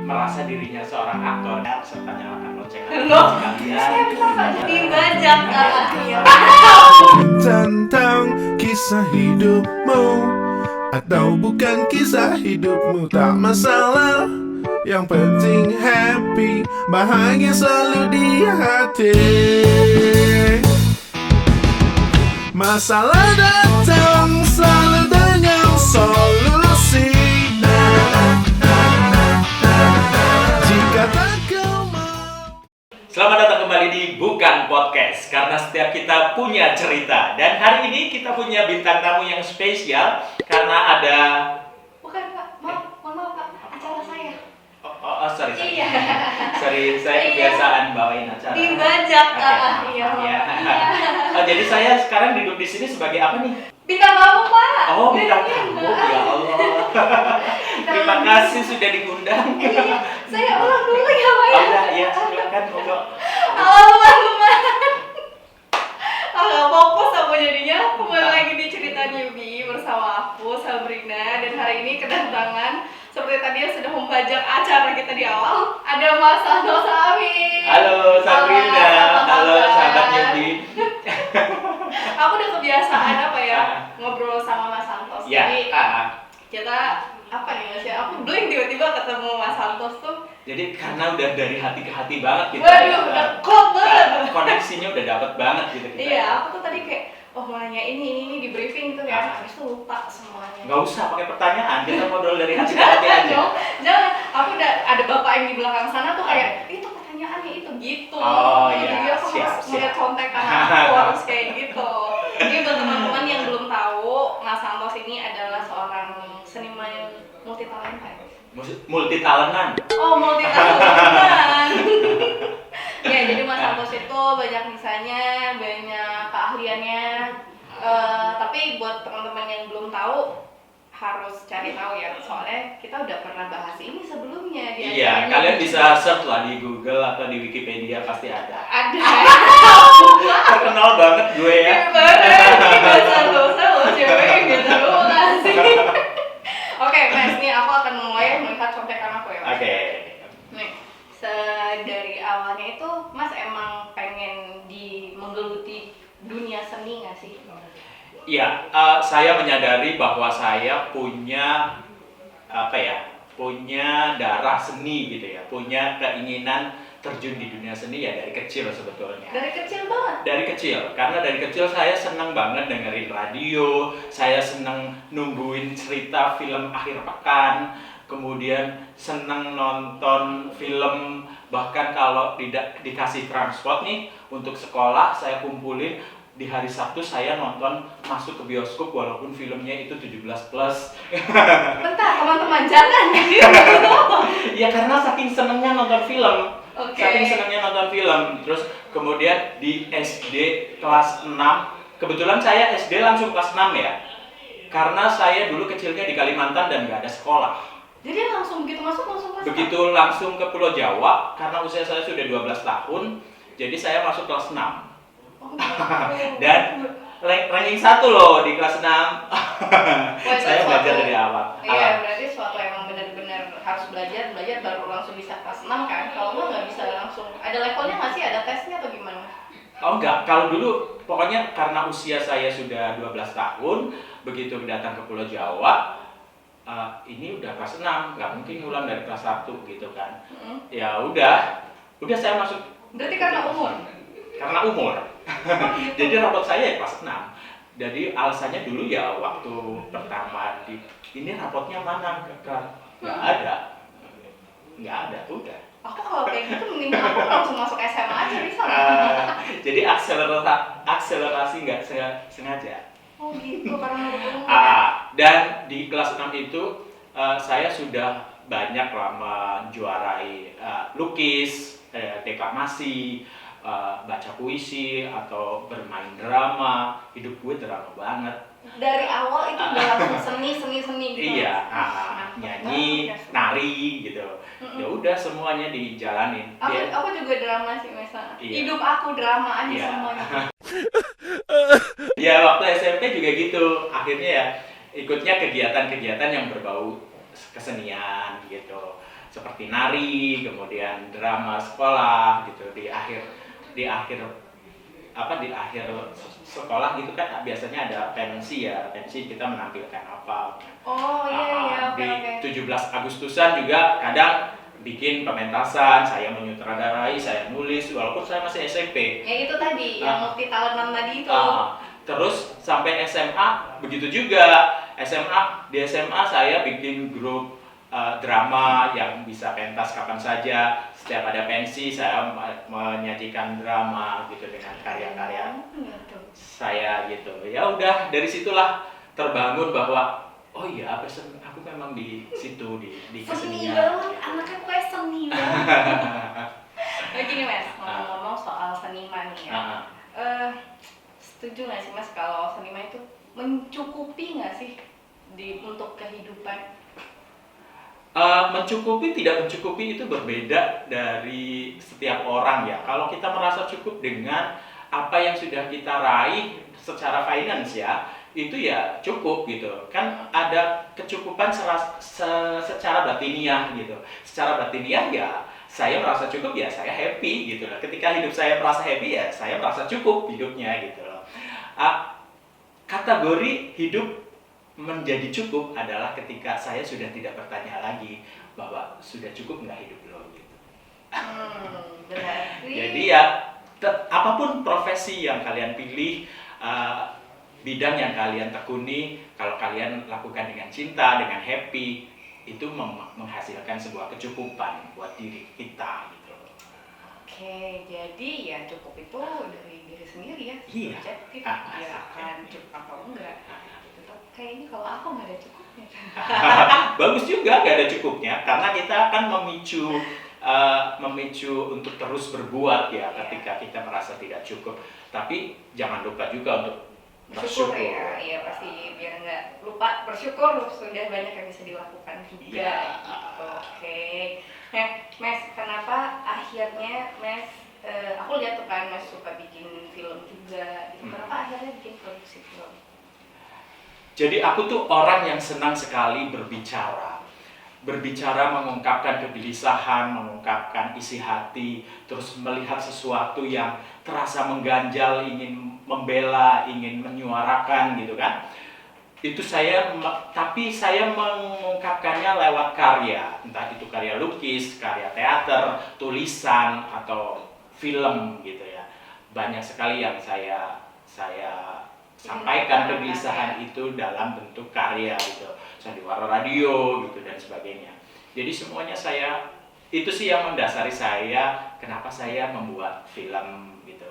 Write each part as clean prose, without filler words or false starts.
merasa dirinya seorang aktor serta nyalakan lonceng Loh, sekalian. dibajak ya. Tentang kisah hidupmu atau bukan kisah hidupmu, tak masalah. Yang penting happy, bahagia selalu di hati. Masalah datang selalu dengan solusi. Jika tak kau mau. Selamat datang kembali di Bukan Podcast, karena setiap kita punya cerita. Dan hari ini kita punya bintang tamu yang spesial karena ada... Bukan Pak, mohon maaf Pak, acara saya. Sorry. Iya. Sorry, saya kebiasaan bawain acara. Dibajak Oke, iya. iya. Jadi saya sekarang duduk di sini sebagai apa nih? Bintang tamu Pak. Oh, bintang tamu, ya Allah. Terima kasih sudah diundang. Iya, saya ulang dulu ya Pak ya. Oh ya, silakan monggo. Halo teman-teman. Agak fokus aku jadinya. Kembali lagi di cerita newbie bersama aku Sabrina, dan hari ini kedatangan seperti tadi yang sudah membajak acara kita di awal, ada Mas Santos Amin. Halo Sabrina, halo sahabat newbie. Aku udah kebiasaan apa ya ngobrol sama Mas Santos. Ya, Jadi kita apa nih Mas ya? Aku blank tiba-tiba ketemu Mas Santos tuh. Jadi karena udah dari hati ke hati banget gitu. Waduh, udah klop banget. Koneksinya udah dapet banget gitu kita. Iya, aku tuh tadi kayak mau nanya ini di briefing gitu ya, habis itu lupa semuanya. Nggak usah pakai pertanyaan, kita ngobrol dari hati ke hati aja. Jangan, aku udah ada bapak yang di belakang sana tuh kayak itu pertanyaannya itu gitu. Oh iya, Jadi aku siap. harus melihat kontekan aku harus kayak gitu. Jadi buat teman-teman yang belum tahu, Mas Santos ini adalah seorang seniman multi talenta. Multi talentan. Oh, multi talentan. Ya, jadi Mas Santos itu banyak misalnya, banyak keahliannya. Tapi buat teman-teman yang belum tahu harus cari tahu ya, soalnya kita udah pernah bahas ini sebelumnya di Iya, acara kalian ini. bisa search lah di Google atau di Wikipedia, pasti ada. Ada. Terkenal banget gue ya. Iya banget. Mas Santos loh, cewek yang gitu loh kasih. Oke, Mas, nih aku akan mulai melihat contekan aku ya. Mas. Oke. Nih, dari awalnya itu Mas emang pengen menggeluti dunia seni nggak sih? Iya, saya menyadari bahwa saya punya punya darah seni gitu ya, punya keinginan terjun di dunia seni ya dari kecil sebetulnya. Dari kecil banget? Dari kecil, karena dari kecil saya senang banget dengerin radio, saya senang nungguin cerita film akhir pekan, kemudian senang nonton film, bahkan kalau tidak dikasih transport nih untuk sekolah, saya kumpulin di hari Sabtu saya nonton masuk ke bioskop walaupun filmnya itu 17+. Bentar, teman-teman, jangan gitu. Ya karena saking senengnya nonton film. Oke. Saking senengnya nonton film. Terus kemudian di SD kelas 6, kebetulan saya SD langsung kelas 6 ya. Karena saya dulu kecilnya di Kalimantan dan nggak ada sekolah. Jadi langsung begitu masuk langsung kelas Begitu langsung ke Pulau Jawa, karena usia saya sudah 12 tahun, jadi saya masuk kelas 6. Oh, gitu. Dan ranking 1 loh di kelas 6. Wah, itu Saya belajar suatu- dari awal. Iya, berarti suatu emang benar-benar harus belajar baru langsung bisa kelas 6 kan? Kalau nggak bisa langsung. Ada levelnya nggak sih? Ada tesnya atau gimana? Oh enggak, kalau dulu pokoknya karena usia saya sudah 12 tahun, begitu datang ke Pulau Jawa, ini udah kelas 6, nggak mungkin ngulang dari kelas 1 gitu kan. Ya udah saya masuk. Berarti karena umur? Karena umur. Oh, gitu. Jadi rapot saya ya kelas 6. Jadi alasannya dulu ya waktu pertama ini rapotnya mana Kak? Nggak ada, udah. Aku kalau kayak gitu mending aku langsung masuk SMA aja bisa. Jadi akselerasi nggak sengaja. Oh gitu, karena umur. Dan di kelas 6 itu saya sudah banyak lama menjuarai lukis, deklamasi, baca puisi atau bermain drama. Hidup gue drama banget. Dari awal itu udah langsung seni gitu. Iya, Mantap nyanyi, banget ya. nari gitu. Ya udah semuanya dijalanin. Aku juga drama sih misalnya. Iya. Hidup aku drama aja Iya. semuanya. Ya waktu SMP juga gitu. Akhirnya ya ikutnya kegiatan-kegiatan yang berbau kesenian gitu. seperti nari, kemudian drama sekolah gitu di akhir sekolah gitu kan biasanya ada pensi ya, pensi kita menampilkan apa. Oh iya, Di oke. 17 Agustusan juga kadang bikin pementasan, saya menyutradarai, saya nulis walaupun saya masih SMP. Ya itu tadi, yang multi talentan tadi itu. Terus sampai SMA begitu juga. Di SMA saya bikin grup drama yang bisa pentas kapan saja. Setiap ada pensi saya menyajikan drama gitu dengan karya-karya saya gitu. Ya udah dari situlah terbangun bahwa oh iya aku memang di situ di Seni kesenian. banget, anaknya kayak seni banget. Nah gini Mas, ngomong-ngomong soal seniman nih ya. Setuju nggak sih Mas kalau seniman itu mencukupi nggak sih untuk kehidupan? Mencukupi tidak mencukupi itu berbeda dari setiap orang ya. Kalau kita merasa cukup dengan apa yang sudah kita raih secara finance ya, itu ya cukup gitu. Kan ada kecukupan secara batiniah gitu. Secara batiniah ya saya merasa cukup ya saya happy gitu loh. Ketika hidup saya merasa happy ya saya merasa cukup hidupnya gitu loh. Kategori hidup menjadi cukup adalah ketika saya sudah tidak bertanya lagi bahwa sudah cukup nggak hidup lo gitu. Berarti. Jadi ya apapun profesi yang kalian pilih, bidang yang kalian tekuni, kalau kalian lakukan dengan cinta, dengan happy, itu menghasilkan sebuah kecukupan buat diri kita gitu. Oke, jadi ya cukup itu dari diri sendiri ya. Iya. Subjektif, ya akan cukup atau enggak. Tetap kayaknya kalau aku nggak ada cukupnya. Bagus juga nggak ada cukupnya karena kita akan memicu untuk terus berbuat ya ketika kita merasa tidak cukup. Tapi jangan lupa juga untuk bersyukur. Ya pasti biar nggak lupa bersyukur sudah banyak yang bisa dilakukan juga. Ya. Gitu. Oke. Nah, Mas, kenapa akhirnya Mas aku lihat tuh kan Mas suka bikin film juga. Gitu. Kenapa akhirnya bikin produksi film? Jadi aku tuh orang yang senang sekali berbicara mengungkapkan kegelisahan, mengungkapkan isi hati, terus melihat sesuatu yang terasa mengganjal, ingin membela, ingin menyuarakan gitu kan. Tapi saya mengungkapkannya lewat karya, entah itu karya lukis, karya teater, tulisan atau film gitu ya. Banyak sekali yang saya sampaikan kegelisahan itu dalam bentuk karya gitu, sandiwara radio gitu dan sebagainya. Jadi semuanya itu sih yang mendasari saya kenapa saya membuat film gitu.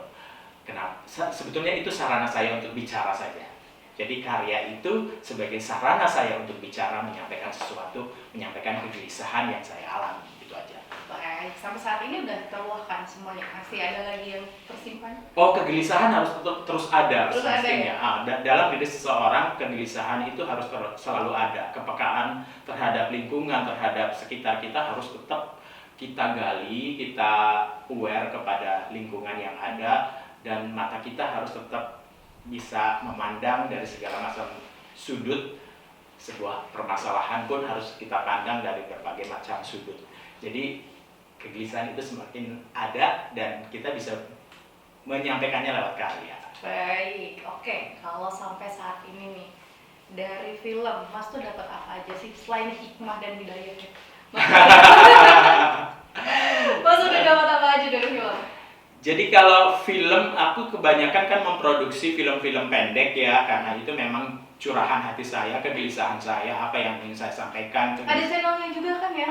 Sebetulnya itu sarana saya untuk bicara saja. Jadi karya itu sebagai sarana saya untuk bicara, menyampaikan sesuatu, menyampaikan kegelisahan yang saya alami, gitu aja. Baik, sampai saat ini udah terluahkan semuanya, masih ada lagi yang tersimpan? Oh, kegelisahan harus terus ada. Terus ada ya? Dalam diri seseorang, kegelisahan itu harus selalu ada. Kepekaan terhadap lingkungan, terhadap sekitar kita harus tetap kita gali, kita aware kepada lingkungan yang ada, dan mata kita harus tetap bisa memandang dari segala macam sudut. Sebuah permasalahan pun harus kita pandang dari berbagai macam sudut. Jadi kegelisahan itu semakin ada dan kita bisa menyampaikannya lewat karya. Baik, oke. Kalau sampai saat ini nih, dari film, Mas tuh dapat apa aja sih selain hikmah dan hidayahnya? Mas udah dapat apa aja dari film? Jadi kalau film, aku kebanyakan kan memproduksi film-film pendek ya, karena itu memang curahan hati saya, kegelisahan saya, apa yang ingin saya sampaikan. Ada channelnya juga kan ya?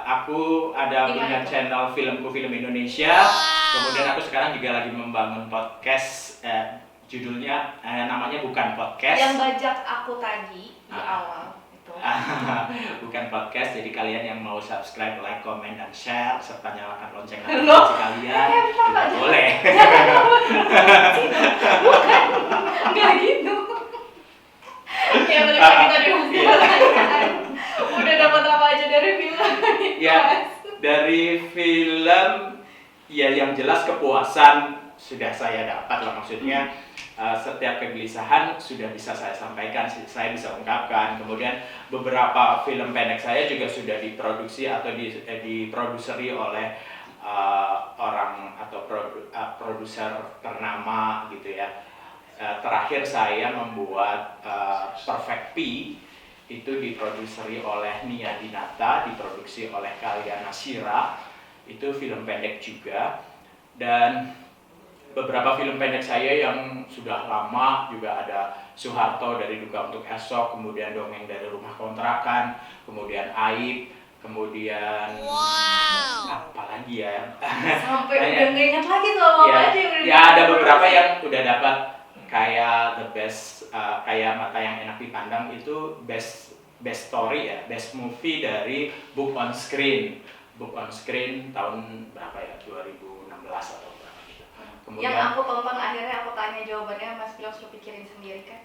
Aku ada punya channel Filmku Film Indonesia. Kemudian aku sekarang juga lagi membangun podcast, judulnya namanya bukan podcast. Yang bajak aku tadi di awal itu. Bukan podcast, jadi kalian yang mau subscribe, like, comment, dan share serta nyalakan lonceng notifikasi kalian boleh. Bukan, nggak gitu. Ya balik lagi tadi pertanyaan. Udah dapat apa aja dari film? Ya, dari film ya yang jelas kepuasan sudah saya dapat lah, maksudnya setiap kegelisahan sudah bisa saya sampaikan, saya bisa ungkapkan. Kemudian beberapa film pendek saya juga sudah diproduksi atau diproduseri oleh orang atau produser ternama gitu ya. Terakhir saya membuat Perfect P, itu diproduseri oleh Nia Dinata, diproduksi oleh Kalia Nasira, itu film pendek juga. Dan beberapa film pendek saya yang sudah lama juga ada Soeharto dari Duka Untuk Esok, kemudian Dongeng dari Rumah Kontrakan, kemudian Aib, kemudian apa lagi ya? Sampai udah nggak ingat lagi tuh apa ya, aja yang udah ya ada beberapa diproduksi. yang udah dapat kayak the best, kayak Mata Yang Enak Dipandang itu best story ya, best movie dari Book on Screen tahun berapa ya, 2016 atau berapa gitu. Kemudian Yang aku tonton akhirnya aku tanya jawabannya, Mas bilang suruh pikirin sendiri kan.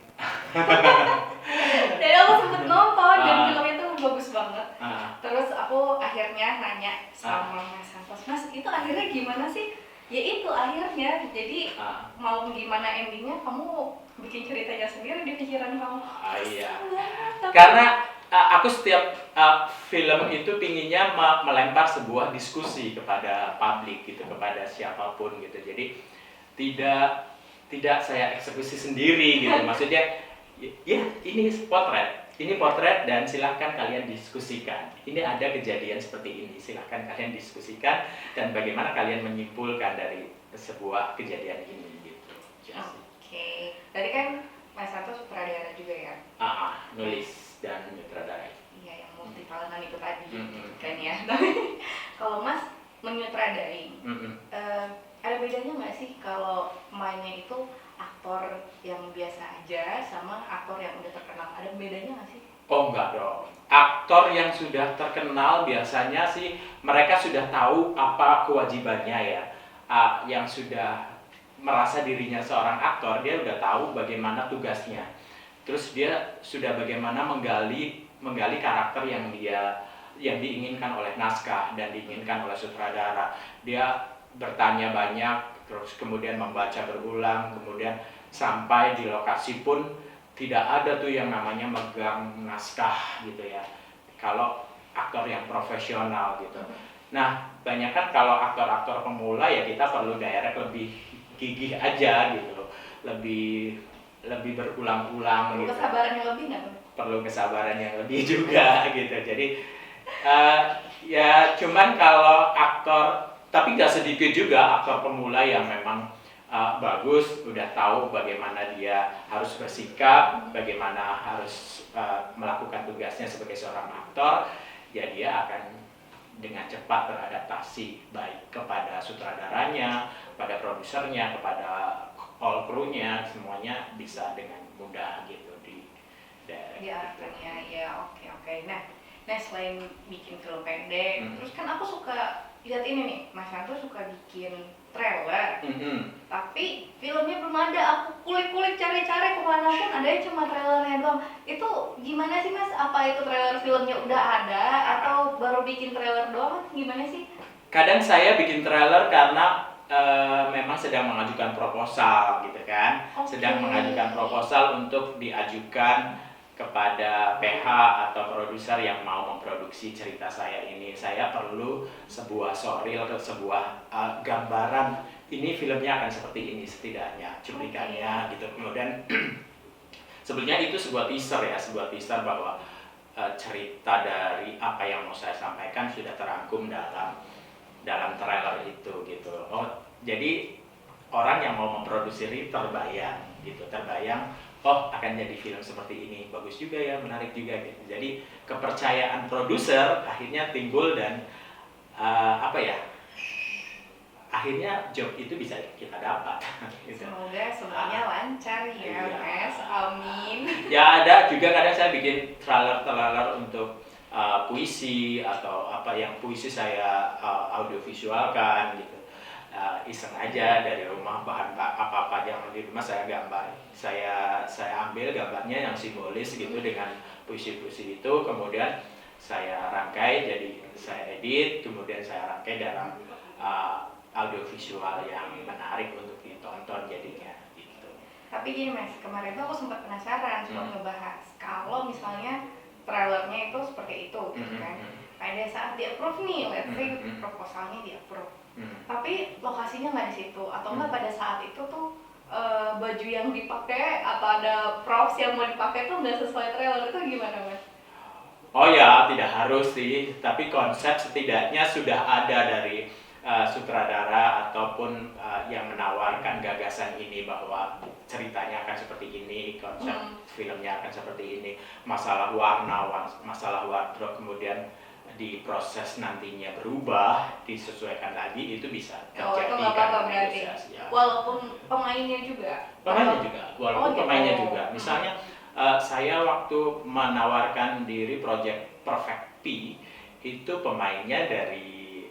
Dan aku sempet nonton dan filmnya tuh bagus banget. Terus aku akhirnya nanya sama Mas Santos, Mas itu akhirnya gimana sih? Ya itu akhirnya, jadi mau gimana endingnya kamu bikin ceritanya sendiri di pikiran kamu. Iya. Tapi- Karena aku setiap film itu pinginnya melempar sebuah diskusi kepada publik gitu, kepada siapapun gitu. Jadi tidak saya eksekusi sendiri gitu. Maksudnya ya ini potret dan silahkan kalian diskusikan. Ini ada kejadian seperti ini, silahkan kalian diskusikan dan bagaimana kalian menyimpulkan dari sebuah kejadian ini gitu. Oke, tadi kan Mas Santos sutradara juga ya? Nulis dan menyutradarai. Iya, yang multi talentan itu tadi Mm-mm. kan ya. Tapi kalau Mas menyutradarai, ada bedanya nggak sih kalau mainnya itu aktor yang biasa aja sama aktor yang udah terkenal? Ada bedanya nggak sih? Oh enggak dong. Aktor yang sudah terkenal biasanya sih mereka sudah tahu apa kewajibannya ya. Yang sudah merasa dirinya seorang aktor, dia udah tahu bagaimana tugasnya. Terus dia sudah bagaimana menggali karakter yang diinginkan oleh naskah dan diinginkan oleh sutradara. Dia bertanya banyak, terus kemudian membaca berulang, kemudian sampai di lokasi pun tidak ada tuh yang namanya megang naskah gitu ya. Kalau aktor yang profesional gitu. Nah, banyak kan kalau aktor-aktor pemula ya kita perlu direct lebih gigih aja gitu, lebih berulang-ulang Perlu gitu. kesabaran yang lebih nggak? Perlu kesabaran yang lebih juga gitu. Jadi ya cuman kalau aktor, tapi nggak sedikit juga aktor pemula yang memang bagus, udah tahu bagaimana dia harus bersikap, bagaimana harus melakukan tugasnya sebagai seorang aktor, ya dia akan dengan cepat beradaptasi baik kepada sutradaranya, kepada produsernya, kepada all kru-nya, semuanya bisa dengan mudah gitu di direct. Ya, oke. Nah selain bikin film pendek, terus kan aku suka lihat ini nih, Mas Santo suka bikin trailer. Tapi filmnya belum ada, aku kulik-kulik cari-cari kemanapun adanya cuma trailernya doang. Itu gimana sih Mas? Apa itu trailer filmnya udah ada atau baru bikin trailer doang? Gimana sih? Kadang saya bikin trailer karena memang sedang mengajukan proposal gitu kan. Oke. Sedang mengajukan proposal untuk diajukan kepada PH atau produser yang mau memproduksi cerita saya ini. Saya perlu sebuah soril, sebuah gambaran ini filmnya akan seperti ini setidaknya cuplikannya gitu. Kemudian sebenarnya itu sebuah teaser bahwa cerita dari apa yang mau saya sampaikan sudah terangkum dalam trailer itu gitu. Oh, jadi orang yang mau memproduksi terbayang oh akan jadi film seperti ini, bagus juga ya, menarik juga gitu. Jadi kepercayaan produser akhirnya timbul dan akhirnya job itu bisa kita dapat. Gitu. Semoga semuanya lancar ya Iya. Mas, amin. Ya ada juga kadang saya bikin trailer untuk puisi atau apa yang puisi saya audiovisualkan gitu. Iseng aja dari rumah, bahan apa-apa yang di rumah saya gambar, saya ambil gambarnya yang simbolis gitu dengan puisi-puisi itu, kemudian saya rangkai, jadi saya edit, kemudian saya rangkai dalam audiovisual yang menarik untuk ditonton jadinya gitu. Tapi gini Mas, kemarin tuh aku sempat penasaran, sempat Hmm. ngebahas kalau misalnya trailernya itu seperti itu gitu kan. Pada saat di approve nih, let's say proposalnya di approve, tapi lokasinya nggak di situ, atau nggak pada saat itu tuh baju yang dipakai atau ada props yang mau dipakai tuh nggak sesuai trailer, itu gimana Mas? Oh ya, tidak harus sih, tapi konsep setidaknya sudah ada dari sutradara ataupun yang menawarkan gagasan ini bahwa ceritanya akan seperti ini, konsep filmnya akan seperti ini, masalah warna, masalah wardrobe, kemudian diproses nantinya berubah, disesuaikan lagi, itu bisa Oh, itu terjadi nggak apa-apa kan berarti. negosiasi, ya. Walaupun pemainnya juga. Pemainnya juga, walaupun Oh, gitu. pemainnya juga. Misalnya saya waktu menawarkan diri project Perfect P, itu pemainnya dari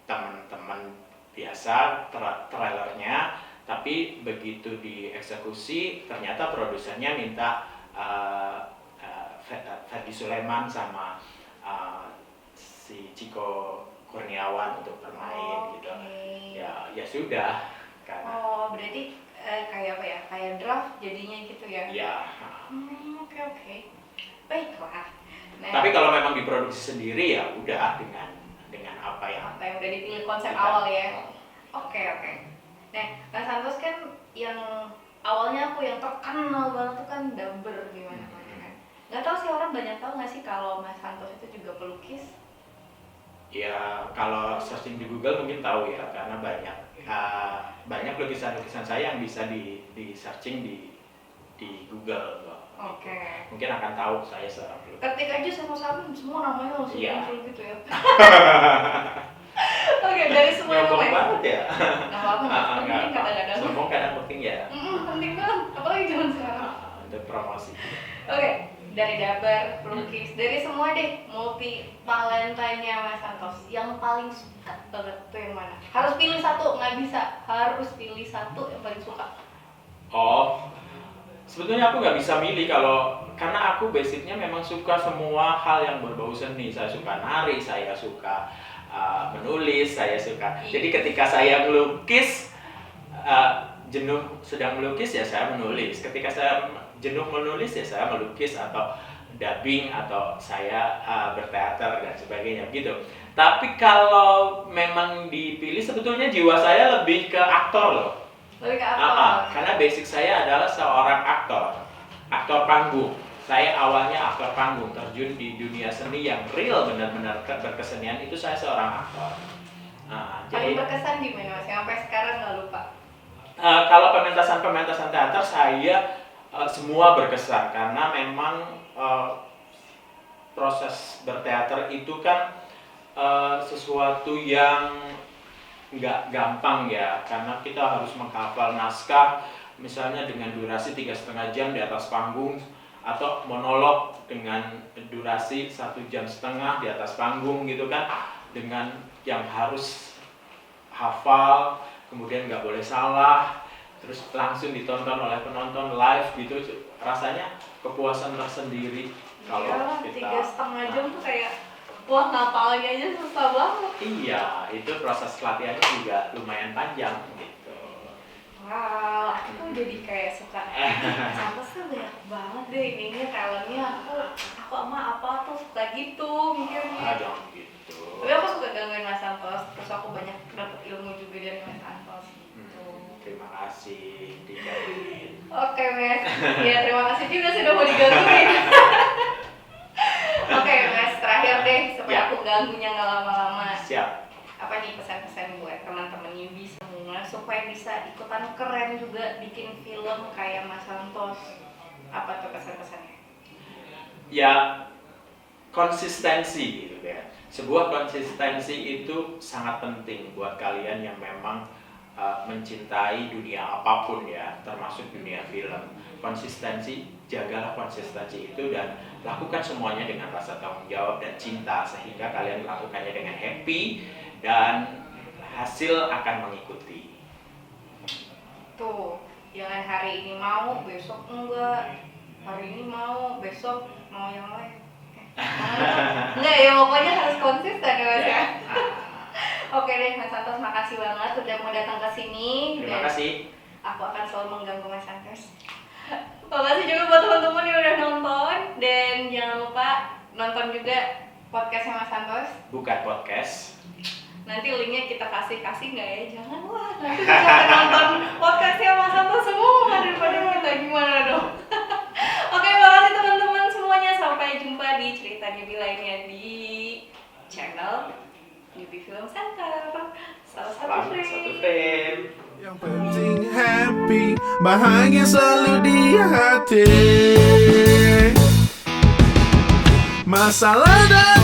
teman-teman biasa, trailernya, tapi begitu dieksekusi ternyata produsernya minta Ferdi Sulaiman sama si Ciko Kurniawan untuk bermain gitu. Ya sudah karena Oh, berarti kayak apa ya? Kayak draft jadinya gitu ya? ya. Oke. Baiklah. Nah, Tapi kalau memang diproduksi sendiri ya udah dengan apa yang udah dipilih konsep kita- awal ya? Oke. Nah, Mas Santos kan yang awalnya aku yang terkenal banget tuh kan Dabber gimana kan? Nggak tahu sih, orang banyak tahu nggak sih kalau Mas Santos itu juga pelukis? Ya kalau searching di Google mungkin tahu ya, karena banyak lukisan-lukisan saya yang bisa di searching di Google. Oke. Mungkin akan tahu saya seorang pelukis. Ketik aja sama semua namanya langsung Iya. muncul gitu ya. Oke, dari semua Nyombong nama. banget ya. Nggak apa-apa, Mas. Penting kadang-kadang. Sombong kadang penting ya. Penting banget, apalagi zaman sekarang. Untuk promosi. Oke, dari Dabber, pelukis, dari semua deh multi talentanya Mas Santos, yang paling suka banget tuh yang mana? Harus pilih satu, nggak bisa. Harus pilih satu yang paling suka. Oh, sebetulnya aku nggak bisa milih karena aku basicnya memang suka semua hal yang berbau seni. Saya suka nari, saya suka menulis, saya suka. Jadi ketika saya melukis, jenuh sedang melukis ya saya menulis. Ketika saya jenuh menulis ya saya melukis atau dubbing atau saya berteater dan sebagainya gitu. Tapi kalau memang dipilih sebetulnya jiwa saya lebih ke aktor loh. Lebih ke apa? Karena basic saya adalah seorang aktor panggung. Saya awalnya aktor panggung, terjun di dunia seni yang real, benar-benar berkesenian, itu saya seorang aktor. Paling berkesan di mana Mas? Yang sampai sekarang nggak lupa. Kalau pementasan teater saya semua berkesan karena memang proses berteater itu kan sesuatu yang nggak gampang ya, karena kita harus menghafal naskah misalnya dengan durasi 3,5 jam di atas panggung, atau monolog dengan durasi 1,5 jam di atas panggung gitu kan, dengan yang harus hafal, kemudian nggak boleh salah, terus langsung ditonton oleh penonton live gitu. Rasanya kepuasan tersendiri kalau kita 3,5 jam tuh kayak wah, ngapalnya aja susah banget. Iya, itu proses latihannya juga lumayan panjang gitu. Wow, aku tuh jadi kayak suka Santos kan banyak banget deh ininya, talentnya. Aku sama apa tuh suka gitu mikirnya. Jangan gitu. Tapi aku suka gangguin Mas Santos, terus aku banyak dapat ilmu juga dari Mas Santos gitu. Terima kasih digangguin. Oke Mas, ya terima kasih juga sudah mau digangguin. Oke Mas, terakhir deh supaya Ya. aku ganggunya nggak lama-lama. Siap. Apa nih pesan-pesan buat teman-teman newbie semua supaya bisa ikutan keren juga bikin film kayak Mas Santos? Apa tuh pesan-pesannya? Ya, konsistensi gitu ya. Sebuah konsistensi itu sangat penting buat kalian yang memang mencintai dunia apapun ya, termasuk dunia film. Konsistensi, jagalah konsistensi itu dan lakukan semuanya dengan rasa tanggung jawab dan cinta, sehingga kalian melakukannya dengan happy dan hasil akan mengikuti. Tuh, jangan hari ini mau, besok enggak. Hari ini mau, besok mau yang lain. Enggak ya, pokoknya harus konsisten ya Mas ya. Oke deh Mas Santos, makasih banget udah mau datang ke sini. Terima Dan kasih. aku akan selalu mengganggu Mas Santos. Makasih juga buat teman-teman yang udah nonton, dan jangan lupa nonton juga podcastnya Mas Santos. Bukan podcast. Nanti linknya kita kasih nggak ya? Jangan lah, nanti kita akan nonton podcastnya Mas Santos semua daripada kita, gimana dong? Oke, makasih teman-teman semuanya. Sampai jumpa di cerita newbie lainnya di channel Newbie Film Center. Salam Salam satu satu frame. frame. Yang penting happy, bahagia selalu di hati. Masalah dan